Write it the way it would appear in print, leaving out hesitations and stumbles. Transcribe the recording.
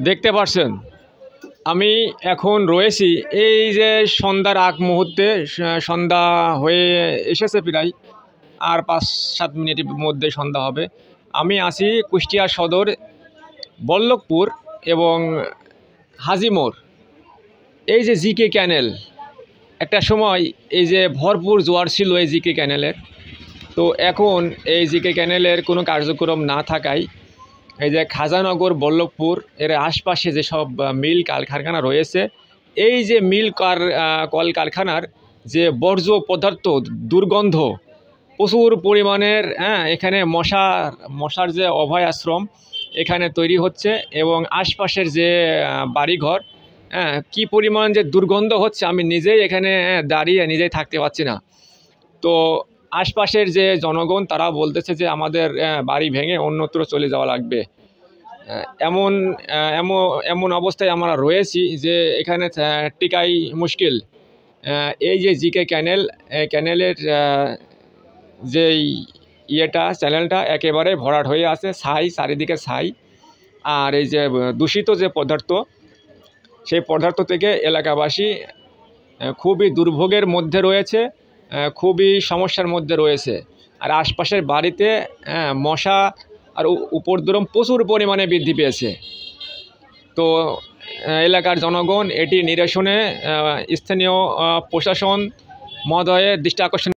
দেখতে পাচ্ছেন আমি এখন রয়েছি এই যে সন্ধ্যার আগ মুহূর্তে, সন্ধ্যা হয়ে এসেছে প্রায়, আর 5-7 মিনিটের মধ্যে সন্ধ্যা হবে। আমি আছি কুষ্টিয়া সদর বল্লভপুর এবং হাজিমোড়। এই যে জিকে ক্যানেল, একটা সময় এই যে ভরপুর জোয়ার ছিল এই জিকে ক্যানেলের, তো এখন এই জিকে ক্যানেলের কোনো কার্যক্রম না থাকায় এই যে খাজানগর বল্লভপুর এর আশপাশে যেসব মিল কারখানা রয়েছে, এই যে মিল কল কারখানার যে বর্জ্য পদার্থ, দুর্গন্ধ প্রচুর পরিমাণের, এখানে মশার যে অভয় আশ্রম এখানে তৈরি হচ্ছে এবং আশপাশের যে বাড়িঘর, কি পরিমাণ যে দুর্গন্ধ হচ্ছে আমি নিজেই এখানে দাঁড়িয়ে নিজেই থাকতে পারছি না। তো আশপাশের যে জনগণ তারা বলতেছে যে আমাদের বাড়ি ভেঙে অন্যত্র চলে যাওয়া লাগবে। এমন এমন এমন অবস্থায় আমরা রয়েছি যে এখানে টিকাই মুশকিল। এই যে জিকে ক্যানেলের যেই চ্যানেলটা একেবারে ভরাট হয়ে আছে, চারিদিকে ছাই। আর এই যে দূষিত যে পদার্থ, সেই পদার্থ থেকে এলাকাবাসী খুবই দুর্ভোগের মধ্যে রয়েছে, খুবই সমস্যার মধ্যে রয়েছে। আর আশপাশের বাড়িতে মশা আর উপদ্রব প্রচুর পরিমাণে বৃদ্ধি পেয়েছে। তো এলাকার জনগণ এটি নিরসনে স্থানীয় প্রশাসন মহোদয়ের দৃষ্টি আকর্ষণ